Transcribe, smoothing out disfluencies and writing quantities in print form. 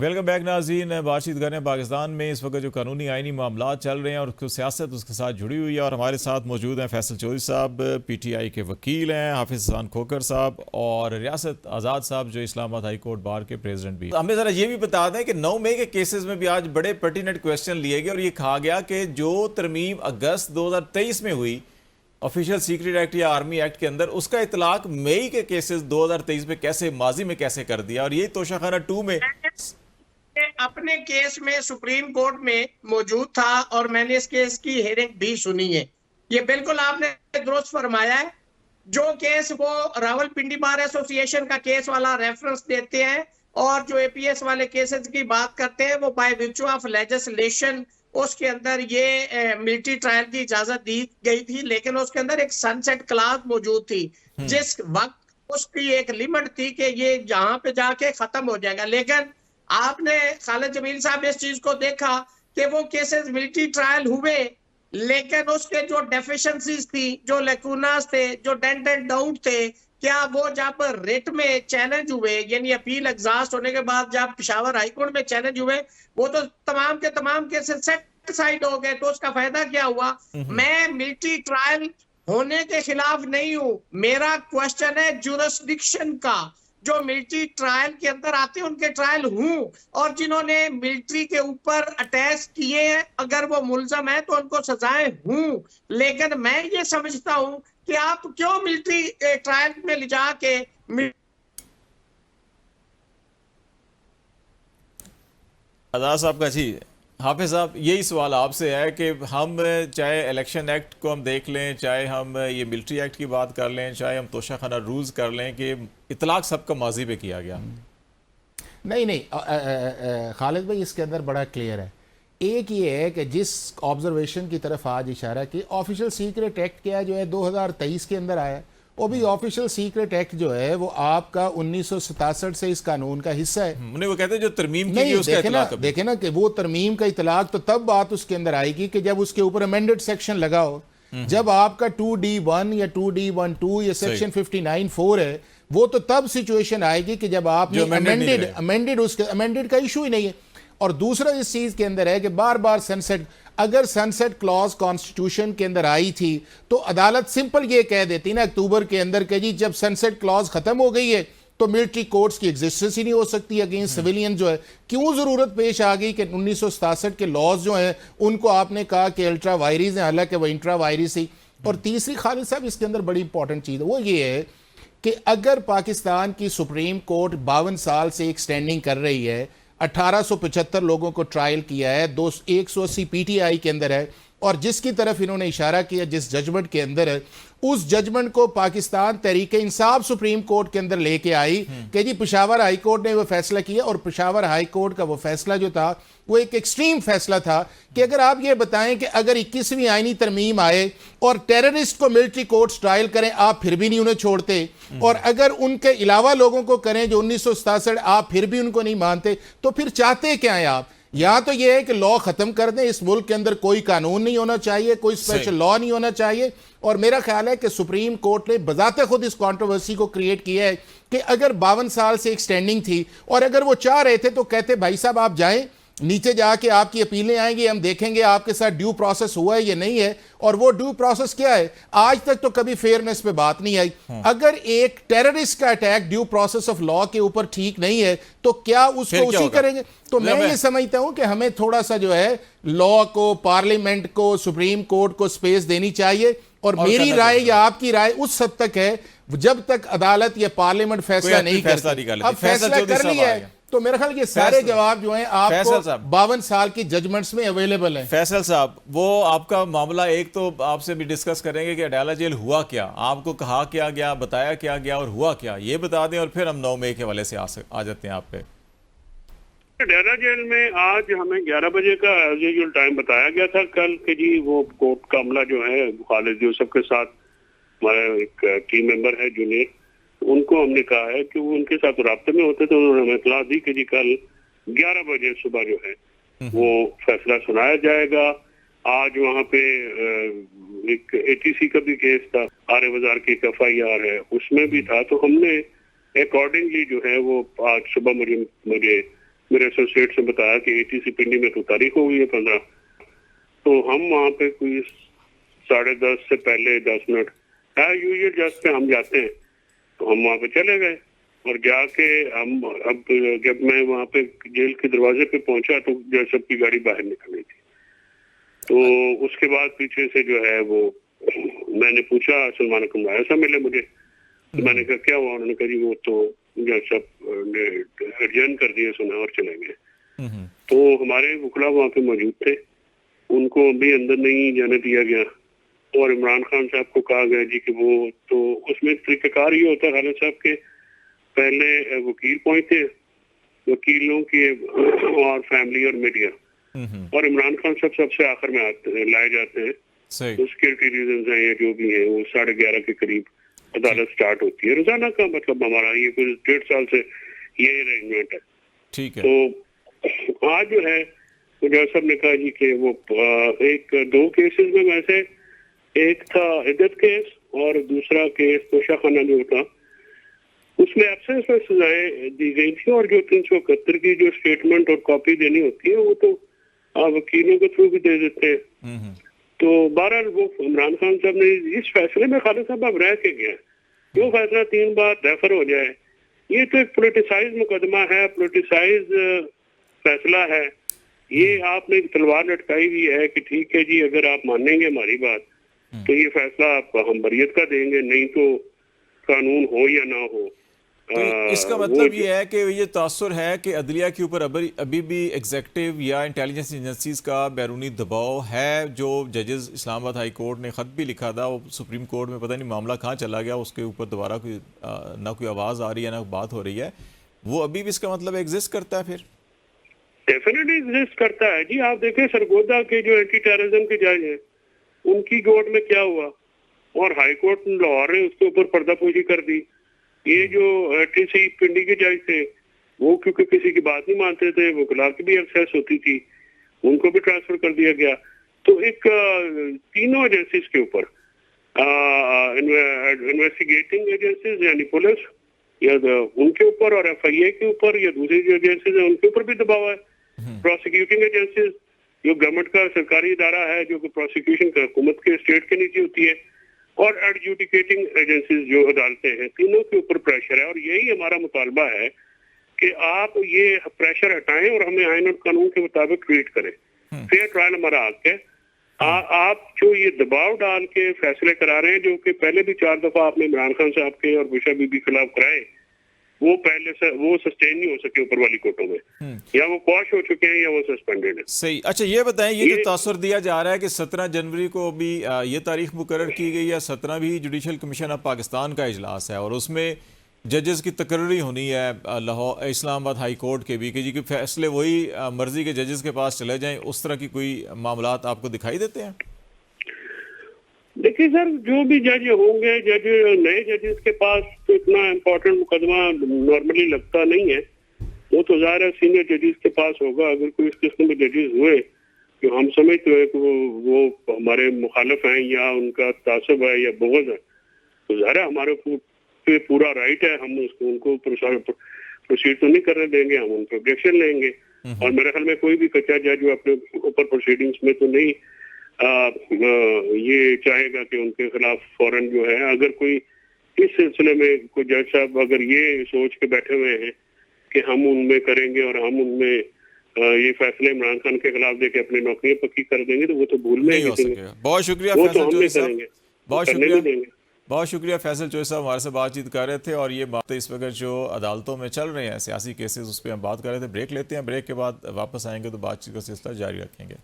Welcome back नाज़रीन। बातचीत कर रहे हैं पाकिस्तान में इस वक्त जो कानूनी आइनी मामला चल रहे हैं और सियासत उसके साथ जुड़ी हुई है। और हमारे साथ मौजूद हैं फैसल चौधरी साहब, PTI के वकील हैं, हाफिज हसन खोकर साहब और रियासत आज़ाद साहब जो इस्लामाबाद हाई कोर्ट बार के प्रेसिडेंट भी। हमें ज़रा ये भी बता दें कि 9 मई के केसेस में भी आज बड़े पर्टिनेंट क्वेश्चन लिए गए और ये कहा गया कि जो तरमीम अगस्त 2023 में हुई ऑफिशियल सीक्रेट एक्ट या आर्मी एक्ट के अंदर, उसका इतलाक मई के केसेस 2023 में कैसे माजी में कैसे कर दिया। और ये तोशाखाना 2 में अपने केस में सुप्रीम कोर्ट में मौजूद था और मैंने इस केस की हेयरिंग भी सुनी है। ये बिल्कुल आपने दुरुस्त फरमाया है। जो केस वो रावलपिंडी बार एसोसिएशन का केस वाला रेफरेंस देते हैं और जो APS वाले केसेस की बात करते हैं वो बाय वर्च्यू ऑफ लेजिस्लेशन उसके अंदर ये मिलिट्री ट्रायल की इजाजत दी गई थी, लेकिन उसके अंदर एक सनसेट क्लॉज मौजूद थी जिस वक्त उसकी एक लिमिट थी कि ये जहां पे जाके खत्म हो जाएगा। लेकिन आपने खालिद जमील साहब इस चीज को देखा कि वो केसेस मिलिट्री ट्रायल हुए, लेकिन उसके जो डेफिशिएंसीज थी, जो लेकुनास थे, जो डेंट एंड डाउट थे, क्या वो जब रिट में चैलेंज हुए, यानी अपील एग्जॉस्ट होने के बाद जब पेशावर हाईकोर्ट में चैलेंज हुए, वो तो तमाम के तमाम केसेस सेट साइड हो गए। तो उसका फायदा क्या हुआ? मैं मिलिट्री ट्रायल होने के खिलाफ नहीं हूं, मेरा क्वेश्चन है जुरिस्डिक्शन का। जो मिलिट्री ट्रायल के अंदर आते हैं उनके ट्रायल हूं, और जिन्होंने मिलिट्री के ऊपर अटैक किए हैं अगर वो मुलजम है तो उनको सजाएं हूं। लेकिन मैं ये समझता हूं कि आप क्यों मिलिट्री ट्रायल में ले जाके आज़ाद साहब का जी हाफिज साहब यही सवाल आपसे है कि हम चाहे इलेक्शन एक्ट को हम देख लें, चाहे हम ये मिलिट्री एक्ट की बात कर लें, चाहे हम तोशाखाना रूल्स कर लें कि इतलाक सबका माजी पे किया गया। नहीं खालिद भाई इसके अंदर बड़ा क्लियर है। एक ये है कि जिस ऑब्जर्वेशन की तरफ आज इशारा कि ऑफिशियल सीक्रेट एक्ट क्या जो है 2023 के अंदर आया, वो भी ऑफिशियल सीक्रेट एक्ट जो है वो आपका 1967 से इस कानून का हिस्सा है। उन्हें वो कहते हैं जो तरमीम की नहीं, उसका इतलाक देखे ना कि वो तरमीम का इतलाक तो तब बात उसके अंदर आएगी कि जब उसके ऊपर अमेंडेड सेक्शन लगा हो। जब आपका 2D1 या 2D12 या सेक्शन 59(4) है, वो तो तब सिचुएशन आएगी कि जब आपने अमेंडेड का इशू ही नहीं है। और दूसरा इस चीज के अंदर है कि बार बार सनसेट, अगर सनसेट क्लॉज कॉन्स्टिट्यूशन के अंदर आई थी तो अदालत सिंपल ये कह देती ना अक्टूबर के अंदर कि जी जब सनसेट क्लॉज खत्म हो गई है तो मिलिट्री कोर्ट्स की एग्जिस्टेंस ही नहीं हो सकती अगेंस्ट सिविलियन जो है। क्यों जरूरत पेश आ गई कि 1967 के लॉज जो हैं उनको आपने कहा कि अल्ट्रा वायरस है, हालांकि वो इंट्रा वायरस ही। और तीसरी खालिद साहब इसके अंदर बड़ी इंपॉर्टेंट चीज है वो ये है कि अगर पाकिस्तान की सुप्रीम कोर्ट 52 साल से एक स्टैंडिंग कर रही है, 1875 लोगों को ट्रायल किया है, 180 PTI के अंदर है, और जिसकी तरफ इन्होंने इशारा किया जिस जजमेंट के अंदर है, उस जजमेंट को पाकिस्तान तहरीक इंसाफ सुप्रीम कोर्ट के अंदर लेके आई कि जी पेशावर हाई कोर्ट ने वो फैसला किया। और पेशावर हाई कोर्ट का वो फैसला जो था वो एक एक्सट्रीम फैसला था कि अगर आप ये बताएं कि अगर 21वीं आईनी तरमीम आए और टेररिस्ट को मिलिट्री कोर्ट्स ट्रायल करें, आप फिर भी नहीं उन्हें छोड़ते, और अगर उनके अलावा लोगों को करें जो 1967, आप फिर भी उनको नहीं मानते, तो फिर चाहते क्या है आप? या तो यह है कि लॉ खत्म कर दें, इस मुल्क के अंदर कोई कानून नहीं होना चाहिए, कोई स्पेशल लॉ नहीं होना चाहिए। और मेरा ख्याल है कि सुप्रीम कोर्ट ने बजाते खुद इस कंट्रोवर्सी को क्रिएट किया है कि अगर 52 साल से एक स्टैंडिंग थी और अगर वो चाह रहे थे तो कहते भाई साहब आप जाएं, नीचे जाके आपकी अपीलें आएंगी, हम देखेंगे आपके साथ ड्यू प्रोसेस हुआ है या नहीं है। और वो ड्यू प्रोसेस क्या है? आज तक तो कभी फेयरनेस पे बात नहीं आई। अगर एक टेररिस्ट का attack due process of law के ऊपर ठीक नहीं है तो क्या उसको उसी करेंगे? तो मैं ये समझता हूं कि हमें थोड़ा सा जो है लॉ को, पार्लियामेंट को, सुप्रीम कोर्ट को स्पेस देनी चाहिए। और मेरी राय या आपकी राय उस हद तक है जब तक अदालत या पार्लियामेंट फैसला नहीं करती। अब फैसला कर लिया है तो मेरा ख्याल ये सारे जवाब जो हैं आपको 52 साल की जजमेंट्स में अवेलेबल हैं। फैसल साहब, वो आपका मामला एक तो आपसे भी डिस्कस करेंगे कि अडाला जेल हुआ क्या, आपको कहा क्या गया, बताया क्या गया और हुआ क्या, ये बता दें, और फिर हम 9 मई के हवाले से आ जाते हैं आप पे। अडाला जेल में आज हमें 11 बजे का एज यूजुअल टाइम बताया गया था कल कि जी वो कोर्ट का अमला जो है खालिद यूसुफ के साथ हमारा एक टीम मेंबर है जूनियर, उनको हमने कहा है कि वो उनके साथ राब्ते में होते तो उन्होंने हमें इत्तला दी कि जी कल 11 बजे सुबह जो है वो फैसला सुनाया जाएगा। आज वहाँ पे एक ATC का भी केस था, आर्य बाजार की एक FIR है उसमें भी था, तो हमने अकॉर्डिंगली जो है वो आज सुबह मुझे मेरे एसोसिएट से बताया कि ATC पिंडी में तो तारीख हो गई है 15। तो हम वहाँ पे कोई 10:30 से पहले 10 मिनट यूजुअल जस्ट पे हम जाते हैं, तो हम वहाँ पे चले गए और जाके हम अब जब मैं वहाँ पे जेल के दरवाजे पे पहुंचा तो जज साहब की गाड़ी बाहर निकल गई थी। तो उसके बाद पीछे से जो है वो मैंने पूछा सलमान कमरा ऐसा मिले मुझे, तो मैंने कहा क्या हुआ? उन्होंने कहा जी वो तो जज साहब ने एडजर्न कर दिए सुना और चले गए। तो हमारे वकला वहाँ पे मौजूद थे, उनको अभी अंदर नहीं जाने दिया गया और इमरान खान साहब को कहा गया जी कि वो तो उसमें तरीकाकार ये होता है खालिद साहब के पहले वकील पहुंचते, वकीलों के और फैमिली और मीडिया, और इमरान खान साहब सबसे आखिर में लाए जाते हैं। तो सिक्योरिटी रीजन है या जो भी है, वो 11:30 के करीब अदालत स्टार्ट होती है। रोजाना का मतलब हमारा ये कुछ 1.5 साल से ये अरेंजमेंट है। ठीक है। तो आज जो है तो जज साहब ने कहा जी कि वो एक 2 केसेस में वैसे एक था इद्दत केस और दूसरा केस तोशा खाना जो था, उसमें एब्सेंस में सजाएं दी गई थी और जो 371 की जो स्टेटमेंट और कॉपी देनी होती है वो तो वकीलों के थ्रू भी दे देते हैं। तो बहरहाल वो इमरान खान साहब ने इस फैसले में खालिद साहब अब रह के गया, जो फैसला 3 बार रेफर हो जाए, ये तो एक पोलिटिसाइज मुकदमा है, पोलिटिसाइज फैसला है। ये आपने एक तलवार लटकाई हुई है कि ठीक है जी अगर आप मानेंगे हमारी बात तो ये फैसला आप हम बरियत का देंगे, नहीं तो कानून हो या ना हो। तो इसका मतलब ये है कि ये तासुर है कि अदलिया के ऊपर अभी भी एग्जेक्टिव या इंटेलिजेंस एजेंसीज का बैरूनी दबाव है। जो जजेस इस्लामाबाद हाई कोर्ट ने ख़त भी लिखा था, वो सुप्रीम कोर्ट में पता नहीं मामला कहाँ चला गया, उसके ऊपर दोबारा कोई ना कोई आवाज़ आ रही है ना बात हो रही है, वो अभी भी इसका मतलब एग्जिस्ट करता है? फिर डेफिनेटली एग्जिस्ट करता है जी। आप देखें सरगोदा के जो एंटी टेररिज्म के जज हैं उनकी कोर्ट में क्या हुआ, और हाई कोर्ट लाहौर ने उसके ऊपर पर्दापोशी कर दी। ये जो ATC पिंडी के जज थे वो क्योंकि किसी की बात नहीं मानते थे, वो वकला की भी एक्सेस होती थी, उनको भी ट्रांसफर कर दिया गया। तो एक तीनों एजेंसीज के ऊपर इन्वेस्टिगेटिंग एजेंसीज यानी पुलिस या उनके ऊपर और FIA के ऊपर या दूसरी जो एजेंसीज है उनके ऊपर भी दबाव है। प्रोसिक्यूटिंग एजेंसीज जो गवर्नमेंट का सरकारी इदारा है जो कि प्रोसिक्यूशन का हुकूमत के स्टेट के नीचे होती है, और एडजुडिकेटिंग एजेंसीज जो अदालतें हैं, तीनों के ऊपर प्रेशर है। और यही हमारा मुतालबा है कि आप ये प्रेशर हटाएं और हमें आइन और कानून के मुताबिक ट्रीट करें। फेयर ट्रायल हमारा हक है। आप जो ये दबाव डाल के फैसले करा रहे हैं, जो कि पहले भी 4 दफा आपने इमरान खान साहब के और बुशा बीबी खिलाफ कराए, वो पहले से वो सस्टेन नहीं हो सके ऊपर वाली कोर्टों में, या वो क्वाश हो चुके हैं या वो सस्पेंडेड है। सही। अच्छा ये बताएं, ये जो तासुर दिया जा रहा है कि 17 जनवरी को भी ये तारीख मुकर्रर की गई है, 17 भी जुडिशल कमीशन ऑफ पाकिस्तान का इजलास है और उसमें जजेस की तकर्री होनी है लाहौर इस्लामाबाद हाई कोर्ट के भी, कि जी के फैसले वही मर्जी के जजेस के पास चले जाएं, उस तरह की कोई मामलात आपको दिखाई देते हैं? देखिए सर, जो भी जज होंगे, जज नए जजेस के पास तो इतना इम्पोर्टेंट मुकदमा नॉर्मली लगता नहीं है, वो तो ज़ाहिर है सीनियर जजेस के पास होगा। अगर कोई इस किस्म के जजेस हुए जो हम समझते हैं कि वो हमारे मुखालिफ हैं या उनका तासब है या बुग़्ज़ है, तो ज़ाहिर है हमारे पे पूरा राइट है, हम उनको प्रोसीड तो नहीं करने देंगे, हम उन पर ऑब्जेक्शन लेंगे। और मेरे ख्याल में कोई भी कच्चा जज अपने ऊपर प्रोसीडिंग्स में तो नहीं ये चाहेगा कि उनके खिलाफ फौरन जो है, अगर कोई इस सिलसिले में कोई जज साहब अगर ये सोच के बैठे हुए हैं कि हम उनमें करेंगे और हम उनमें ये फैसले इमरान खान के खिलाफ देके अपनी नौकरियां पक्की कर देंगे, तो वो तो भूल में हो सकेगा। बहुत शुक्रिया फैसल चौधरी साहब, बहुत शुक्रिया फैसल चौधरी साहब हमारे से बातचीत कर रहे थे। और ये बातें इस वक्त जो अदालतों में चल रहे हैं सियासी केसेस, उस पर हम बात कर रहे थे। ब्रेक लेते हैं, ब्रेक के बाद वापस आएंगे तो बातचीत का सिलसिला जारी रखेंगे।